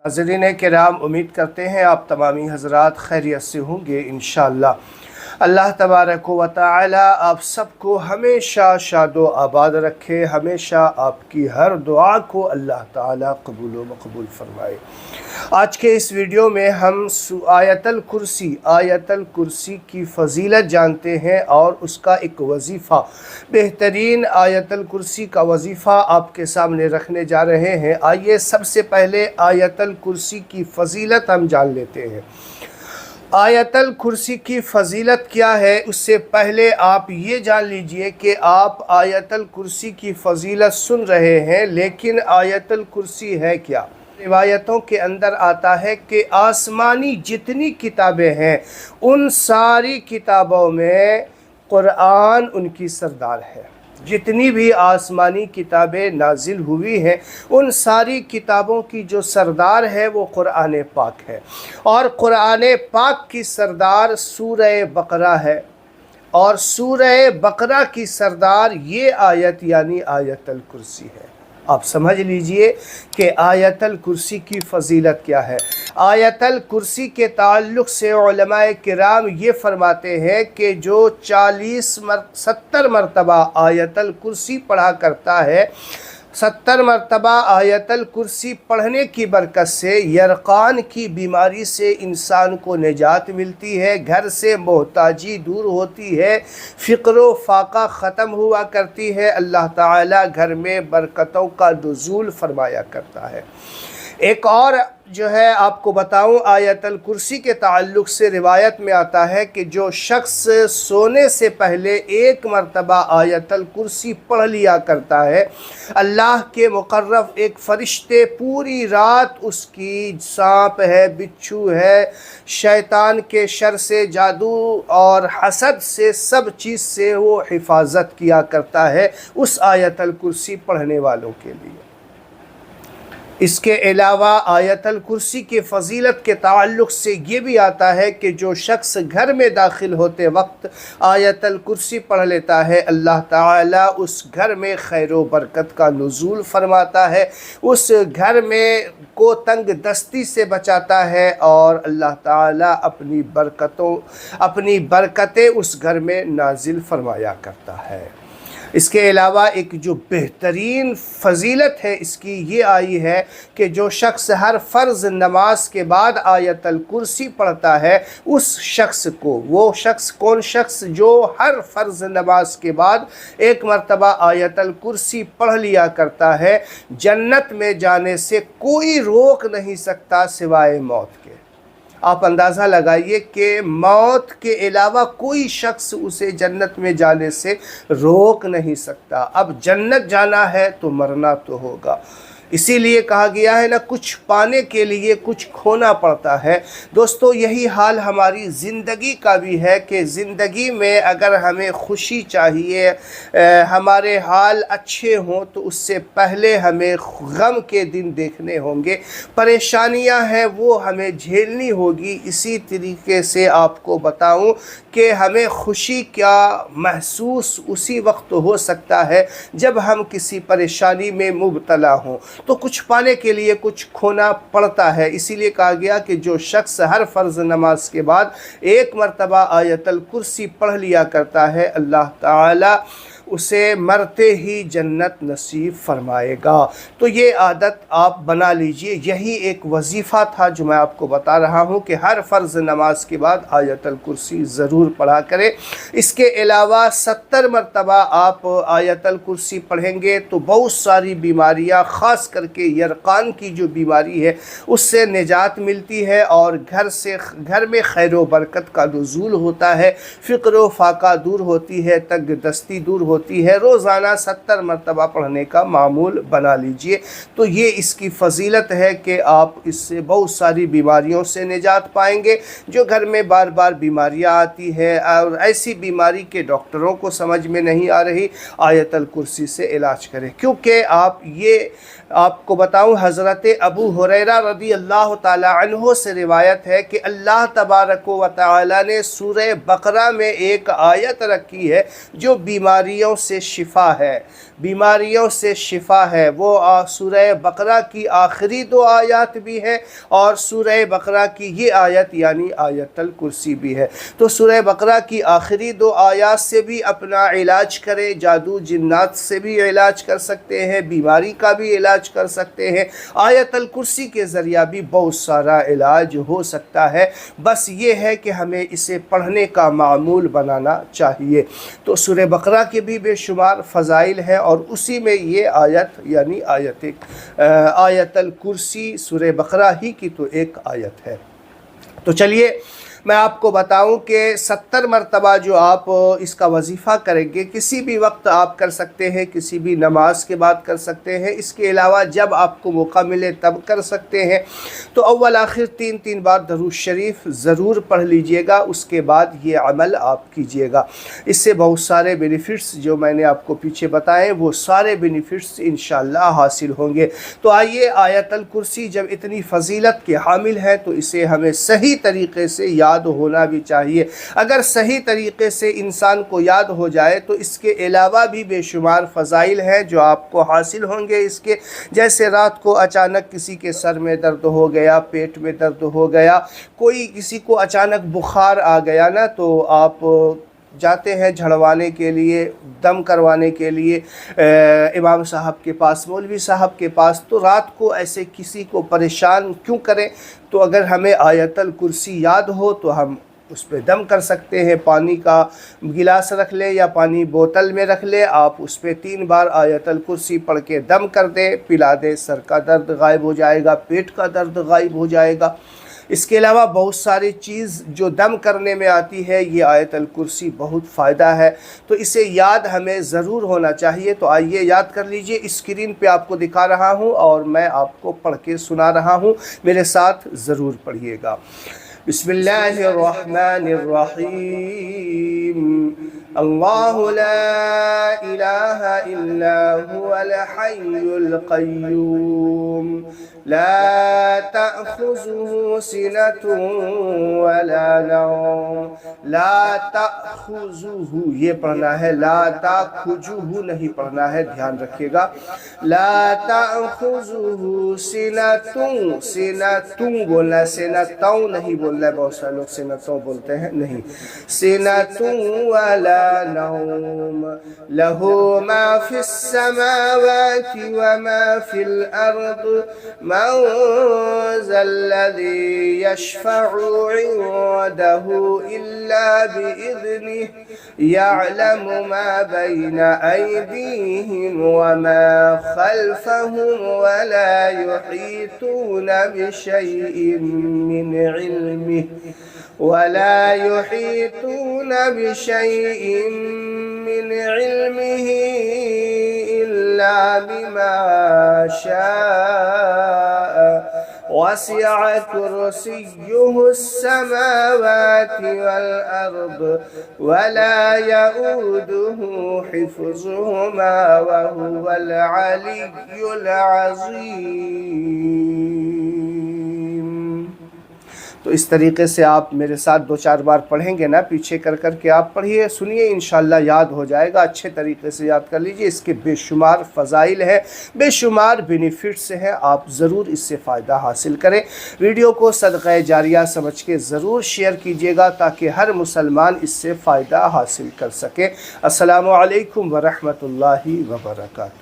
नाज़रीन किराम, उम्मीद करते हैं आप तमामी हज़रात खैरियत से होंगे इंशाअल्लाह। अल्लाह तबारक व तआला आप सबको हमेशा शादो आबाद रखे, हमेशा आपकी हर दुआ को अल्लाह ताला कबूल व मकबूल फरमाए। आज के इस वीडियो में हम आयतल कुर्सी की फ़जीलत जानते हैं और उसका एक वजीफ़ा, बेहतरीन आयतल कुर्सी का वजीफ़ा आपके सामने रखने जा रहे हैं। आइए सबसे पहले आयतल कुर्सी की फ़जीलत हम जान लेते हैं। आयतल कुर्सी की फ़जीलत क्या है, उससे पहले आप ये जान लीजिए कि आप आयतल कुर्सी की फ़जीलत सुन रहे हैं, लेकिन आयतल कुर्सी है क्या। रिवायतों के अंदर आता है कि आसमानी जितनी किताबें हैं उन सारी किताबों में कुरान उनकी सरदार है। जितनी भी आसमानी किताबें नाजिल हुई हैं उन सारी किताबों की जो सरदार है वो कुरान पाक है, और कुरान पाक की सरदार सूरह बकरा है, और सूरह बकरा की सरदार ये आयत यानी आयतल कुर्सी है। आप समझ लीजिए कि आयतल कुर्सी की फ़जीलत क्या है। आयतल कुर्सी के ताल्लुक़ से उलमाए किराम ये फरमाते हैं कि जो 70 मरतबा आयतल कुर्सी पढ़ा करता है, 70 मरतबा आयतल कुर्सी पढ़ने की बरकत से यरकान की बीमारी से इंसान को निजात मिलती है, घर से मोहताजी दूर होती है, फ़िक्र फाका ख़त्म हुआ करती है, अल्लाह ताला घर में बरकतों का नुज़ूल फरमाया करता है। एक और जो है आपको बताऊं, आयतल कुर्सी के ताल्लुक़ से रिवायत में आता है कि जो शख्स सोने से पहले एक मरतबा आयतल कुर्सी पढ़ लिया करता है, अल्लाह के मुकर्रब एक फ़रिश्ते पूरी रात उसकी सांप है, बिच्छू है, शैतान के शर से, जादू और हसद से, सब चीज़ से वो हिफाजत किया करता है उस आयतल कुर्सी पढ़ने वालों के लिए। इसके अलावा आयतल कुर्सी के फ़जीलत के ताल्लुक़ से ये भी आता है कि जो शख्स घर में दाखिल होते वक्त आयतल कुर्सी पढ़ लेता है, अल्लाह ताला उस घर में खैर व बरकत का नुज़ूल फरमाता है, उस घर में को तंग दस्ती से बचाता है, और अल्लाह ताला अपनी बरकतें उस घर में नाजिल फरमाया करता है। इसके अलावा एक जो बेहतरीन फ़जीलत है इसकी ये आई है कि जो शख्स हर फ़र्ज़ नमाज के बाद आयतल कुर्सी पढ़ता है, उस शख्स को, वो शख्स कौन शख्स जो हर फ़र्ज़ नमाज के बाद एक मरतबा आयतल कुर्सी पढ़ लिया करता है, जन्नत में जाने से कोई रोक नहीं सकता सिवाय मौत के। आप अंदाज़ा लगाइए कि मौत के अलावा कोई शख्स उसे जन्नत में जाने से रोक नहीं सकता। अब जन्नत जाना है तो मरना तो होगा, इसीलिए कहा गया है ना, कुछ पाने के लिए कुछ खोना पड़ता है। दोस्तों, यही हाल हमारी ज़िंदगी का भी है कि ज़िंदगी में अगर हमें खुशी चाहिए, हमारे हाल अच्छे हों, तो उससे पहले हमें गम के दिन देखने होंगे, परेशानियां हैं वो हमें झेलनी होगी। इसी तरीके से आपको बताऊं कि हमें खुशी क्या महसूस उसी वक्त हो सकता है जब हम किसी परेशानी में मुब्तला हों, तो कुछ पाने के लिए कुछ खोना पड़ता है। इसीलिए कहा गया कि जो शख्स हर फ़र्ज़ नमाज के बाद एक मरतबा आयतल कुर्सी पढ़ लिया करता है, अल्लाह ताला उसे मरते ही जन्नत नसीब फरमाएगा। तो ये आदत आप बना लीजिए। यही एक वजीफ़ा था जो मैं आपको बता रहा हूँ कि हर फ़र्ज़ नमाज के बाद आयतल कुर्सी ज़रूर पढ़ा करें। इसके अलावा 70 मरतबा आप आयतल कुर्सी पढ़ेंगे तो बहुत सारी बीमारियाँ, ख़ास करके यरकान की जो बीमारी है उससे निजात मिलती है, और घर में खैर व बरकत का नुज़ूल होता है, फ़िक्र व फाका दूर होती है, तंग दस्ती दूर होती है। रोज़ाना 70 मरतबा पढ़ने का मामूल बना लीजिए। तो ये इसकी फ़जीलत है कि आप इससे बहुत सारी बीमारियों से निजात पाएंगे। जो घर में बार बार बीमारियां आती है और ऐसी बीमारी के डॉक्टरों को समझ में नहीं आ रही, आयतल कुर्सी से इलाज करें। क्योंकि आपको बताऊं, हज़रत अबू हुरैरा रज़ी अल्लाह ताला अन्हो से रिवायत है कि अल्लाह तबारक व तआला ने सूरह बकरा में एक आयत रखी है जो बीमारियों से शिफा है। بیماریوں سے شفا ہے، وہ سورہ بقرہ کی آخری 2 آیات بھی ہے اور سورہ بقرہ کی یہ آیت یعنی آیت الکرسی بھی ہے۔ تو سورہ بقرہ کی آخری 2 آیات سے بھی اپنا علاج کریں، جادو جنات سے بھی علاج کر سکتے ہیں، بیماری کا بھی علاج کر سکتے ہیں، آیت الکرسی کے ذریعہ بھی بہت سارا علاج ہو سکتا ہے، بس یہ ہے کہ ہمیں اسے پڑھنے کا معمول بنانا چاہیے۔ تو سورہ بقرہ کے بھی بے شمار فضائل ہیں اور اسی میں یہ آیت یعنی آیت الکرسی سورہ بقرہ ہی کی تو ایک آیت ہے۔ تو چلیے میں آپ کو بتاؤں کہ 70 مرتبہ جو آپ اس کا وظیفہ کریں گے، کسی بھی وقت آپ کر سکتے ہیں، کسی بھی نماز کے بعد کر سکتے ہیں، اس کے علاوہ جب آپ کو موقع ملے تب کر سکتے ہیں۔ تو اول آخر 3 بار درود شریف ضرور پڑھ لیجئے گا، اس کے بعد یہ عمل آپ کیجئے گا۔ اس سے بہت سارے بینیفٹس جو میں نے آپ کو پیچھے بتائے وہ سارے بینیفٹس انشاءاللہ حاصل ہوں گے۔ تو آئیے، آیت الکرسی جب اتنی فضیلت کے حامل ہے تو اسے ہمیں صحیح طریقے سے یاد ہونا بھی چاہیے۔ اگر صحیح طریقے سے انسان کو یاد ہو جائے تو اس کے علاوہ بھی بے شمار فضائل ہیں جو آپ کو حاصل ہوں گے اس کے، جیسے رات کو اچانک کسی کے سر میں درد ہو گیا، پیٹ میں درد ہو گیا، کوئی کسی کو اچانک بخار آ گیا نا، تو آپ جاتے ہیں جھڑوانے کے لیے، دم کروانے کے لیے امام صاحب کے پاس، مولوی صاحب کے پاس، تو رات کو ایسے کسی کو پریشان کیوں کریں؟ تو اگر ہمیں آیت الکرسی یاد ہو تو ہم اس پہ دم کر سکتے ہیں۔ پانی کا گلاس رکھ لیں یا پانی بوتل میں رکھ لیں، آپ اس پہ 3 بار آیت الکرسی پڑھ کے دم کر دیں، پلا دیں، سر کا درد غائب ہو جائے گا، پیٹ کا درد غائب ہو جائے گا۔ اس کے علاوہ بہت ساری چیز جو دم کرنے میں آتی ہے، یہ آیت الکرسی بہت فائدہ ہے، تو اسے یاد ہمیں ضرور ہونا چاہیے۔ تو آئیے یاد کر لیجئے، اسکرین پہ آپ کو دکھا رہا ہوں اور میں آپ کو پڑھ کے سنا رہا ہوں، میرے ساتھ ضرور پڑھیے گا۔ بسم اللہ الرحمن الرحیم۔ اللہ لا الہ الا هو الحی القیوم لا تأخذه سنة ولا نوم۔ لا تأخذه یہ پڑھنا ہے، لا تأخذه نہیں پڑھنا ہے، دھیان رکھیے گا۔ لا تأخذه سنة، سنة بولنا ہے، سنتوں نہیں بولنا ہے، بہت سارے لوگ سنتوں بولتے ہیں، نہیں، سنة ولا نوم له ما في السماوات وما في الأرض من ذا الذي يشفع عنده إلا بإذنه يعلم ما بين أيديهم وما خلفهم ولا يحيطون بشيء من علمه إلا بما شاء وسع كرسيه السماوات والأرض ولا يؤوده حفظهما وهو العلي العظيم۔ تو اس طریقے سے آپ میرے ساتھ 2-4 بار پڑھیں گے نا، پیچھے کر کر کے آپ پڑھیے، سنیے، انشاءاللہ یاد ہو جائے گا، اچھے طریقے سے یاد کر لیجئے۔ اس کے بے شمار فضائل ہیں، بے شمار بینیفٹس ہیں، آپ ضرور اس سے فائدہ حاصل کریں۔ ویڈیو کو صدقہ جاریہ سمجھ کے ضرور شیئر کیجئے گا تاکہ ہر مسلمان اس سے فائدہ حاصل کر سکے۔ السلام علیکم ورحمۃ اللہ وبرکاتہ۔